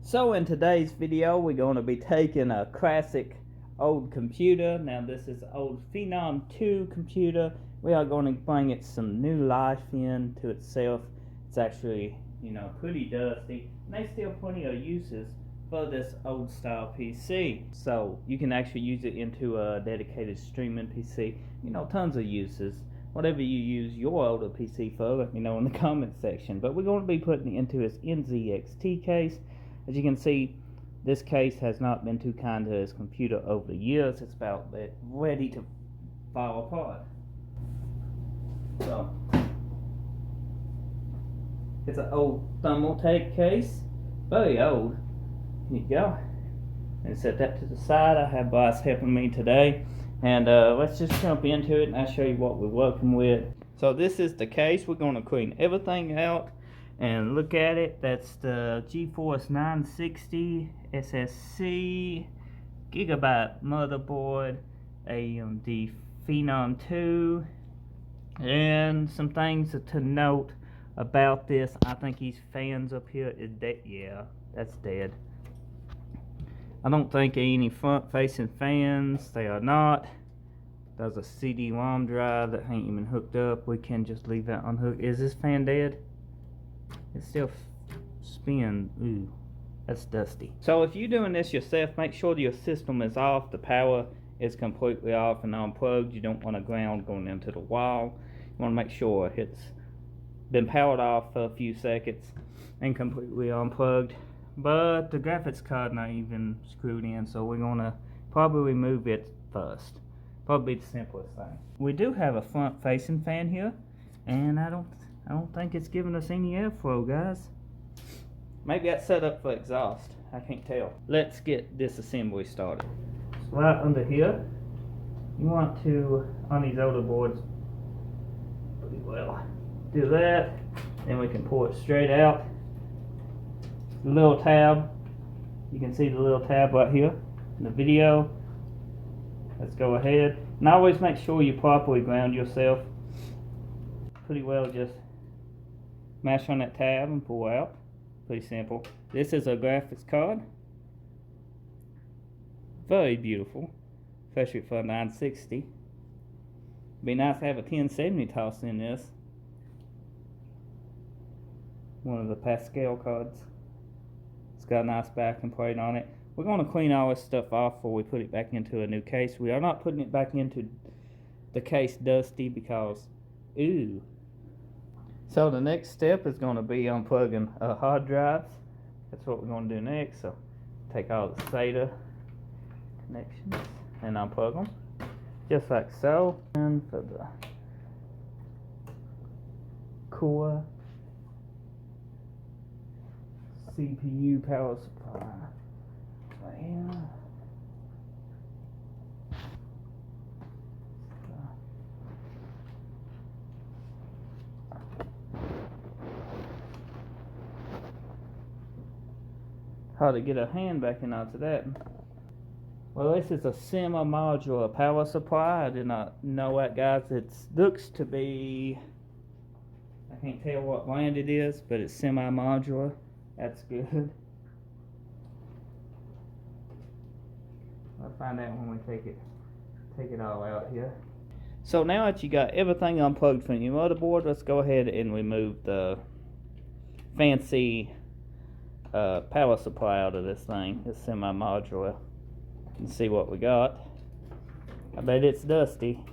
So in today's video, we're going to be taking a classic old computer. Now this is an old Phenom 2 computer. We are going to bring it some new life into itself. It's actually, pretty dusty. And there's still plenty of uses for this old style PC. So you can actually use it into a dedicated streaming PC. Tons of uses. Whatever you use your older PC for, let me know in the comment section. But we're going to be putting it into its NZXT case. As you can see, this case has not been too kind to his computer over the years. It's about ready to fall apart. So, it's an old thermaltake case, very old. Here you go. And set that to the side. I have Boss helping me today. And let's just jump into it and I'll show you what we're working with. So this is the case. We're going to clean everything out and look at it. That's the GeForce 960 SSC gigabyte motherboard, AMD Phenom 2, and some things to note about this. I think these fans up here is dead. Yeah, that's dead. I don't think any front facing fans. They are not. There's a CD-ROM drive that ain't even hooked up. We can just leave that unhooked. Is this fan dead? It still spins. Ooh, that's dusty. So if you're doing this yourself, make sure your system is off. The power is completely off and unplugged. You don't want a ground going into the wall. You want to make sure it's been powered off for a few seconds and completely unplugged. But the graphics card not even screwed in, so we're gonna probably remove it first. Probably the simplest thing. We do have a front-facing fan here, and I don't think it's giving us any airflow, guys. Maybe that's set up for exhaust. I can't tell. Let's get this assembly started. So right under here, you want to, on these older boards, pretty well, do that. Then we can pull it straight out. The little tab, you can see the little tab right here in the video. Let's go ahead. And always make sure you properly ground yourself. Pretty well just mash on that tab and pull out. Pretty simple. This is a graphics card. Very beautiful, especially for a 960. Be nice to have a 1070 tossed in this. One of the Pascal cards. It's got a nice backing plate on it. We're going to clean all this stuff off before we put it back into a new case. We are not putting it back into the case dusty because, ooh. So the next step is going to be unplugging hard drives. That's what we're going to do next. So take all the SATA connections and unplug them, just like so. And for the core CPU power supply right here. How to get a hand back in onto that. Well, this is a semi-modular power supply. I did not know that, guys. It looks to be, I can't tell what brand it is, but it's semi-modular. That's good. I'll find out when we take it all out here. So now that you got everything unplugged from your motherboard, let's go ahead and remove the fancy power supply out of this thing. It's semi-modular. And see what we got. I bet it's dusty.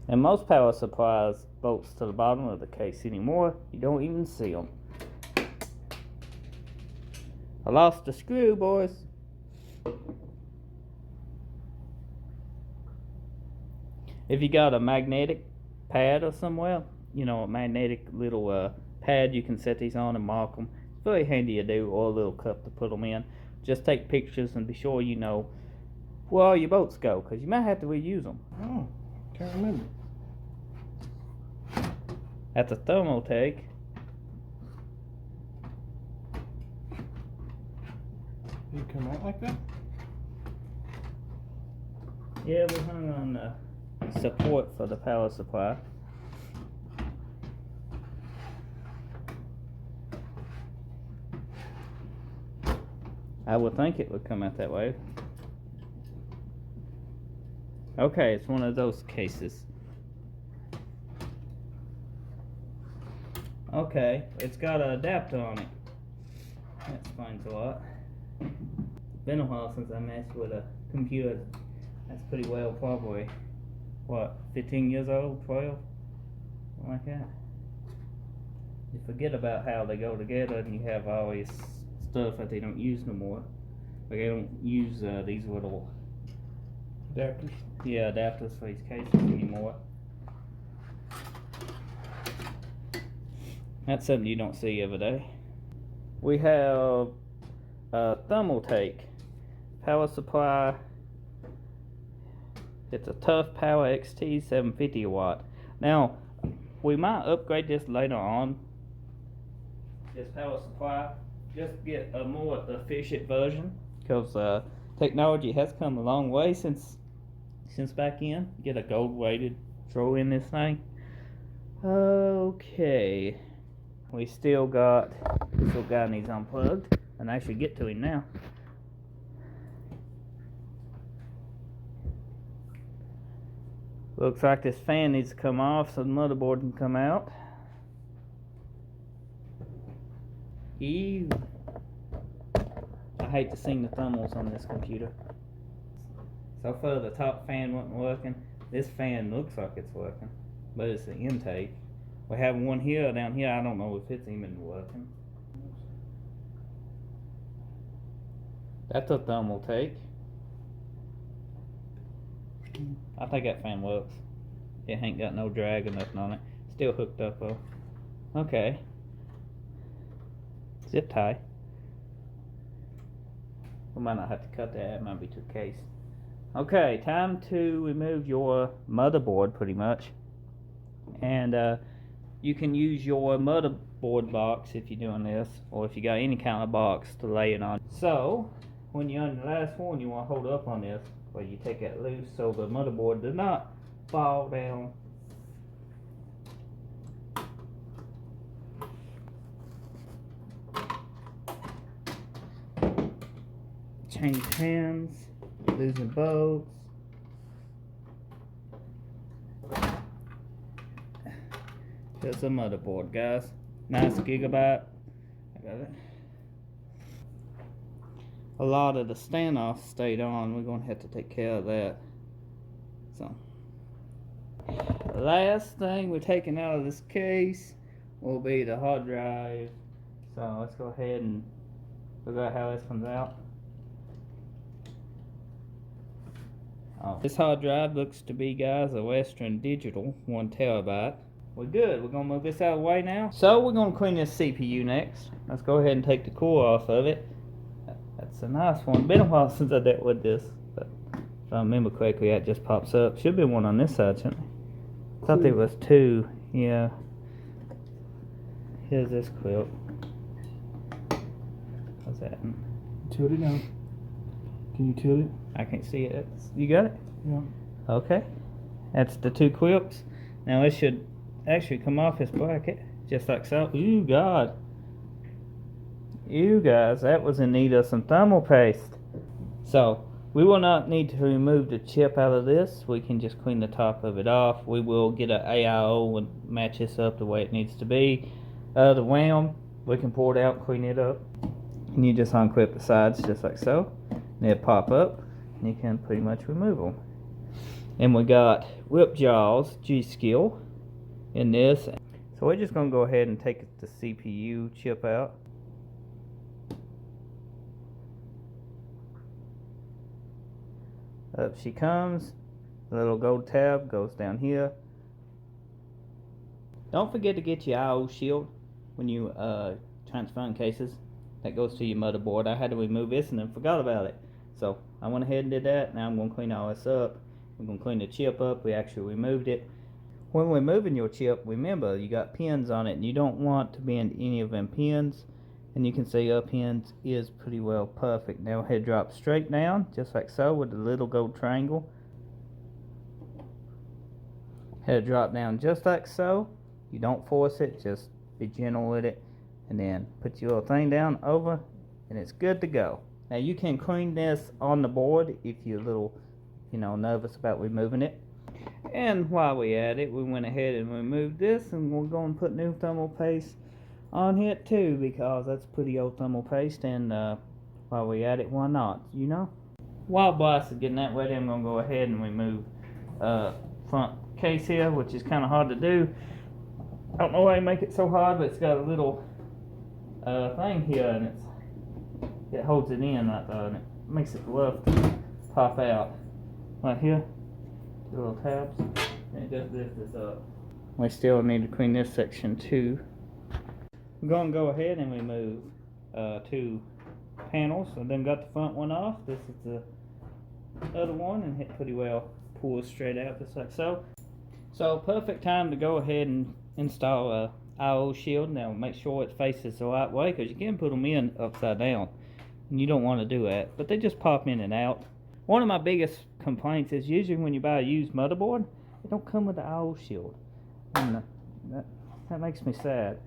And most power supplies bolts to the bottom of the case anymore. You don't even see them. I lost a screw, boys. If you got a magnetic pad or somewhere, a magnetic little pad, you can set these on and mark them. It's very handy to do, or a little cup to put them in. Just take pictures and be sure you know where all your bolts go, because you might have to reuse them. Oh, can't remember. That's a thermaltake. You come out like that? Yeah, we hung on the support for the power supply. I would think it would come out that way. Okay, it's one of those cases. Okay, it's got an adapter on it. That explains a lot. Been a while since I messed with a computer. That's pretty well, probably, what, 15 years old, 12? Something like that. You forget about how they go together, and you have all this stuff that they don't use no more. Like, they don't use these little Adapters. Yeah, adapters for these cases anymore. That's something you don't see every day. We have a thermal take power supply. It's a Tough Power XT 750 watt. Now, we might upgrade this later on. This power supply, just get a more efficient version, because technology has come a long way since back in. Get a gold weighted throw in this thing. Okay, we still got this little guy needs unplugged, and I should get to him now. Looks like this fan needs to come off so the motherboard can come out. Ew. I hate to sing the thermals on this computer. So far the top fan wasn't working. This fan looks like it's working, but it's the intake. We have one here, down here, I don't know if it's even working. That's a thermal take. I think that fan works. It ain't got no drag or nothing on it. Still hooked up though. Okay. Zip tie. We might not have to cut that, it might be too cased. Okay, time to remove your motherboard pretty much. And you can use your motherboard box if you're doing this, or if you got any kind of box to lay it on. So, when you're on the last one, you want to hold up on this, where you take it loose so the motherboard does not fall down. Change hands, losing bolts. Here's the motherboard, guys. Nice gigabyte. I got it. A lot of the standoffs stayed on. We're gonna have to take care of that. So, last thing we're taking out of this case will be the hard drive. So let's go ahead and figure out how this comes out. This hard drive looks to be, guys, a Western Digital 1 terabyte. We're good. We're gonna move this out of the way now. So we're gonna clean this CPU next. Let's go ahead and take the core off of it. That's a nice one. Been a while since I dealt with this, but if I remember correctly, that just pops up. Should be one on this side, shouldn't it? Thought there was two. Yeah. Here's this quilt. What's that? Tilt it down. Can you tilt it? I can't see it. You got it? Yeah. Okay. That's the two quilts. Now it should actually come off this bracket, just like so. Ooh, God. You guys, that was in need of some thermal paste. So, we will not need to remove the chip out of this. We can just clean the top of it off. We will get an AIO and match this up the way it needs to be. The RAM, we can pull it out and clean it up. And you just unclip the sides just like so. They'll pop up, and you can pretty much remove them. And we got whip jaws, G-Skill, in this. So we're just going to go ahead and take the CPU chip out. Up she comes. The little gold tab goes down here. Don't forget to get your IO shield when you transferring cases. That goes to your motherboard. I had to remove this and then forgot about it. So I went ahead and did that. Now I'm going to clean all this up. We're going to clean the chip up. We actually removed it. When we're moving your chip, remember you got pins on it, and you don't want to bend any of them pins. And you can see our pins is pretty well perfect. Now head drop straight down, just like so, with the little gold triangle. Head drop down just like so. You don't force it, just be gentle with it. And then put your little thing down over, and it's good to go. Now you can clean this on the board if you're a little, nervous about removing it. And while we at it, we went ahead and removed this, and we're going to put new thermal paste on here too, because that's pretty old thermal paste, and while we at it, why not, While Bryce is getting that ready, I'm going to go ahead and remove front case here, which is kind of hard to do. I don't know why they make it so hard, but it's got a little thing here, and it holds it in like that, and it makes it rough to pop out. Right here, the little tabs, and it just lifts this up. We still need to clean this section too. We're going to go ahead and remove 2 panels. I then got the front one off. This is the other one, and it pretty well pulls straight out just like so. So perfect time to go ahead and install a IO shield. Now make sure it faces the right way, because you can put them in upside down, and you don't want to do that, but they just pop in and out. One of my biggest complaints is usually when you buy a used motherboard, it don't come with the IO shield, and that makes me sad.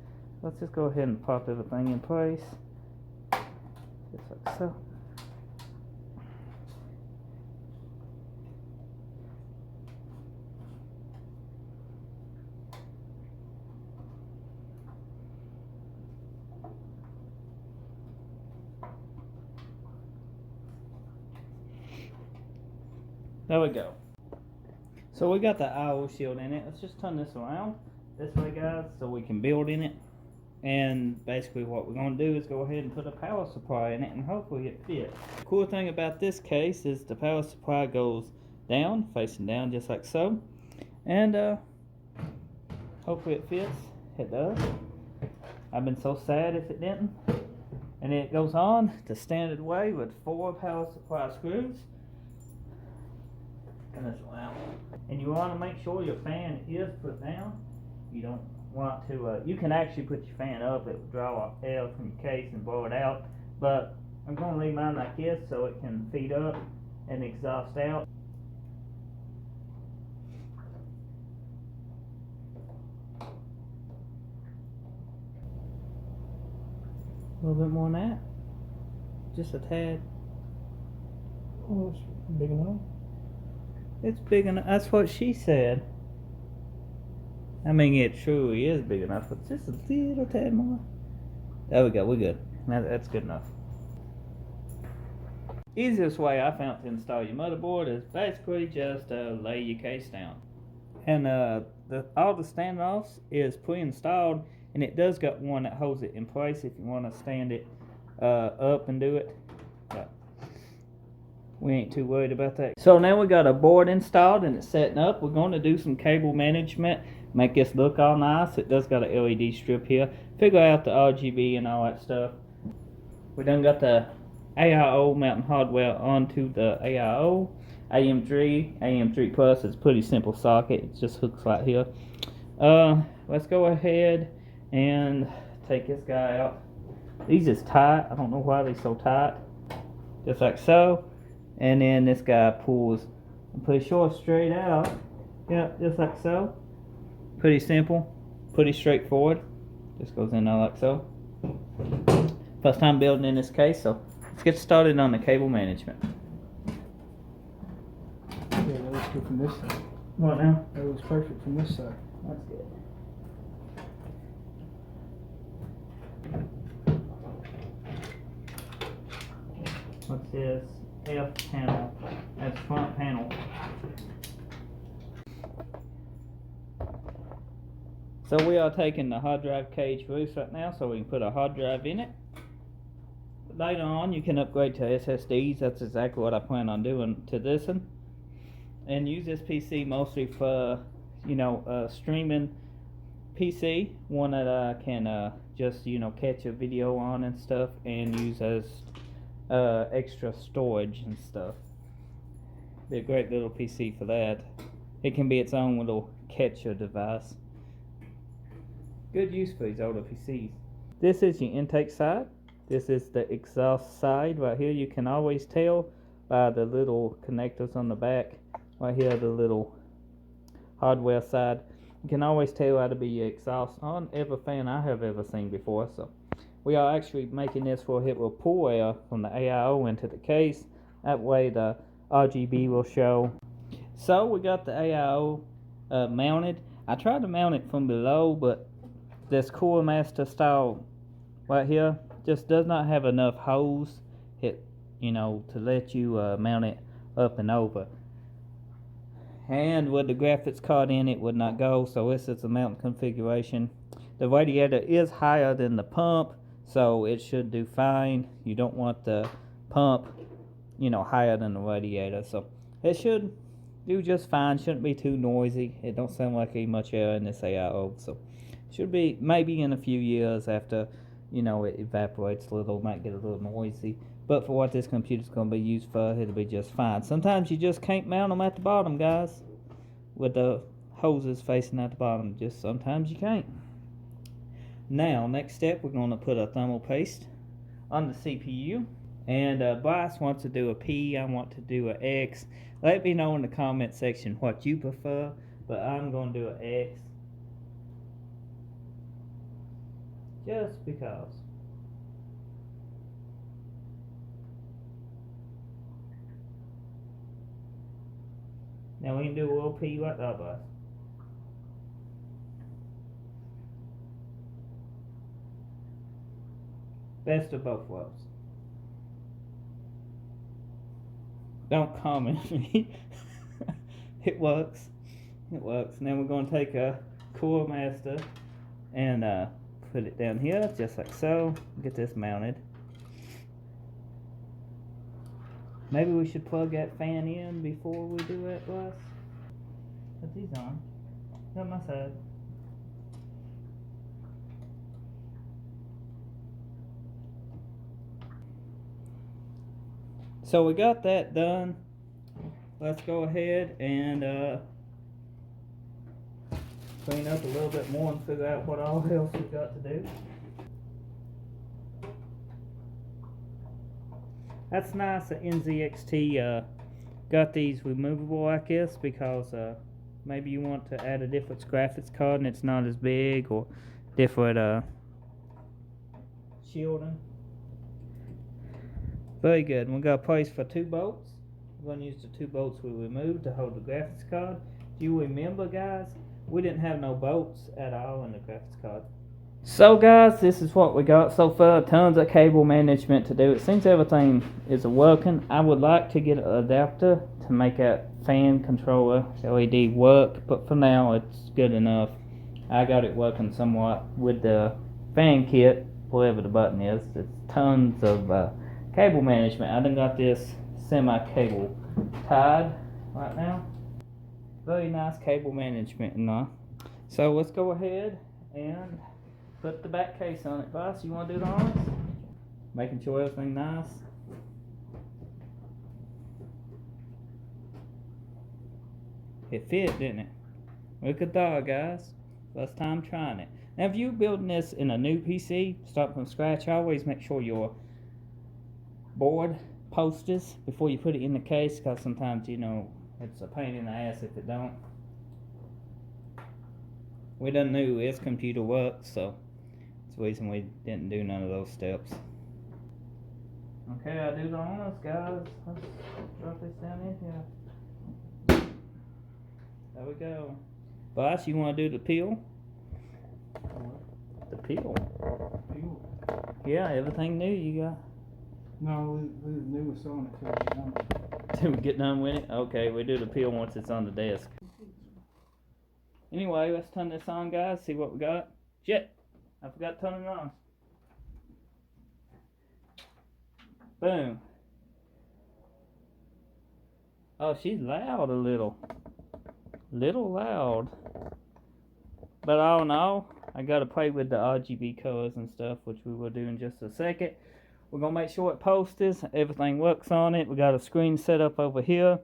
Let's just go ahead and pop everything in place, just like so. There we go. So we got the IO shield in it. Let's just turn this around this way, guys, so we can build in it. And basically what we're going to do is go ahead and put a power supply in it, and hopefully it fits. The cool thing about this case is the power supply goes down, facing down just like so. And hopefully it fits. It does. I've been so sad if it didn't. And it goes on the standard way with 4 power supply screws. And you want to make sure your fan is put down. You don't want to, you can actually put your fan up, it will draw air from your case and blow it out, but I'm going to leave mine like this so it can feed up and exhaust out. A little bit more than that, just a tad. Oh, it's big enough. It's big enough. That's what she said. I mean, it truly is big enough, but just a little tad more. There we go. We're good. That's good enough. Easiest way I found to install your motherboard is basically just lay your case down. And all the standoffs is pre-installed, and it does got one that holds it in place if you want to stand it up and do it. We ain't too worried about that. So now we got a board installed and it's setting up. We're going to do some cable management, make this look all nice. It does got a LED strip here. Figure out the RGB and all that stuff. We done got the AIO mounting hardware onto the AIO. AM3 Plus is pretty simple socket. It just hooks right here. Let's go ahead and take this guy out. These is tight. I don't know why they're so tight. Just like so. And then this guy pulls and pretty sure straight out. Yep, just like so. Pretty simple, pretty straightforward. Just goes in there like so. First time building in this case, so let's get started on the cable management. Yeah, that looks good from this side. What now? That looks perfect from this side. That's good. What's this? F panel. That's front panel. So we are taking the hard drive cage loose right now so we can put a hard drive in it. Later on you can upgrade to SSDs. That's exactly what I plan on doing to this one. And use this PC mostly for, streaming PC. One that I can just, catch a video on and stuff and use as extra storage and stuff. Be a great little PC for that. It can be its own little catcher device. Good use for these older PCs. This is your intake side. This is the exhaust side right here. You can always tell by the little connectors on the back. Right here, the little hardware side. You can always tell how to be your exhaust on every fan I have ever seen before. So We are actually making this for it will pull air from the AIO into the case. That way the RGB will show. So we got the AIO mounted. I tried to mount it from below, but this Core Master style right here just does not have enough holes to let you mount it up and over. And with the graphics card in, it would not go, so this is the mount configuration. The radiator is higher than the pump, so it should do fine. You don't want the pump higher than the radiator, so it should do just fine. Shouldn't be too noisy. It don't sound like much air in this AIO, so should be maybe in a few years after it evaporates a little, might get a little noisy, but for what this computer's going to be used for, it'll be just fine. Sometimes you just can't mount them at the bottom, guys, with the hoses facing at the bottom. Just sometimes you can't. Now, next step, we're going to put a thermal paste on the CPU. And Bryce wants to do a P, I want to do an X. Let me know in the comment section what you prefer, but I'm going to do an X. Just because. Now we can do a little P right there, Bryce. Best of both worlds. Don't comment me. It works. It works. Now we're going to take a Core Master and put it down here, just like so. Get this mounted. Maybe we should plug that fan in before we do that, Bryce. Put these on. On my side. So we got that done. Let's go ahead and clean up a little bit more and figure out what all else we got to do. That's nice that NZXT got these removable like this, because maybe you want to add a different graphics card and it's not as big, or different shielding. Very good. And we got a place for 2 bolts. We're going to use the 2 bolts we removed to hold the graphics card. Do you remember, guys? We didn't have no bolts at all in the graphics card. So guys, this is what we got so far. Tons of cable management to do. It seems everything is working. I would like to get an adapter to make that fan controller LED work, but for now it's good enough. I got it working somewhat with the fan kit, whatever the button is. It's tons of cable management. I done got this semi-cable tied right now. Very nice cable management now. So let's go ahead and put the back case on it. Boss, you want to do the honors? Making sure everything's nice. It fit, didn't it? Look at that, guys. First time trying it. Now, if you're building this in a new PC, start from scratch, always make sure your board posters before you put it in the case, because sometimes it's a pain in the ass if it don't. We done knew this computer works, so that's the reason we didn't do none of those steps. Okay, I do the honors, guys. Let's drop this down in here. There we go. Boss, you want to do the peel? The peel? Yeah, everything new you got. No, we knew was on it Till we get done with it? Okay, we do the peel once it's on the desk. Anyway, let's turn this on, guys. See what we got. Shit! I forgot to turn it on. Boom. Oh, she's loud a little. Little loud. But all in all, I gotta play with the RGB colors and stuff, which we will do in just a second. We're gonna make sure it posts, everything works on it. We got a screen set up over here.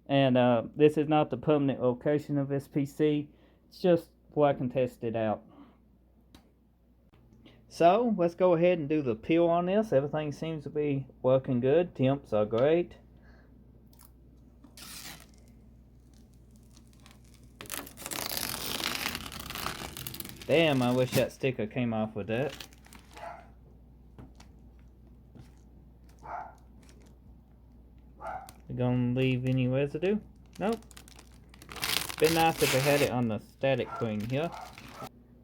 And this is not the permanent location of this PC. It's just where I can test it out. So, let's go ahead and do the peel on this. Everything seems to be working good. Temps are great. Damn, I wish that sticker came off with that. We're gonna leave any residue? Nope. Been nice if I had it on the static clean here.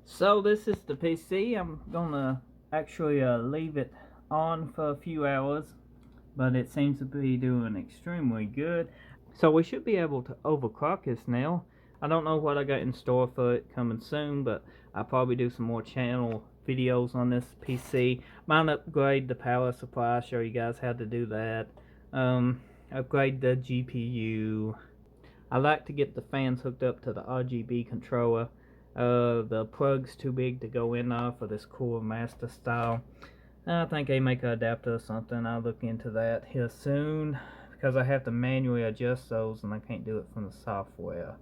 So this is the PC. I'm gonna actually leave it on for a few hours, but it seems to be doing extremely good. So we should be able to overclock this now. I don't know what I got in store for it coming soon, but I'll probably do some more channel videos on this PC. Might upgrade the power supply, show you guys how to do that. Upgrade the GPU. I like to get the fans hooked up to the RGB controller. The plug's too big to go in for this Cooler Master style. I think they make an adapter or something. I'll look into that here soon, because I have to manually adjust those and I can't do it from the software.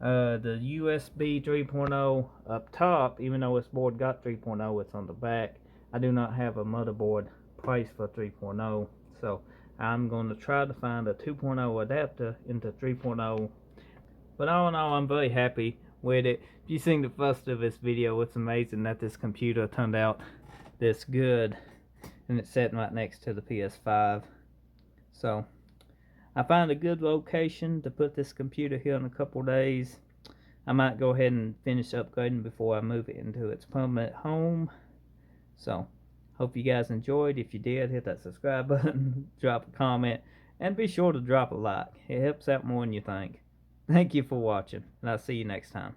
The USB 3.0 up top, even though this board got 3.0, it's on the back. I do not have a motherboard placed for 3.0, so I'm going to try to find a 2.0 adapter into 3.0. But all in all, I'm very happy with it. If you've seen the first of this video, it's amazing that this computer turned out this good, and it's sitting right next to the PS5. So I found a good location to put this computer here in a couple days. I might go ahead and finish upgrading before I move it into its permanent home. So hope you guys enjoyed. If you did, hit that subscribe button, drop a comment, and be sure to drop a like. It helps out more than you think. Thank you for watching, and I'll see you next time.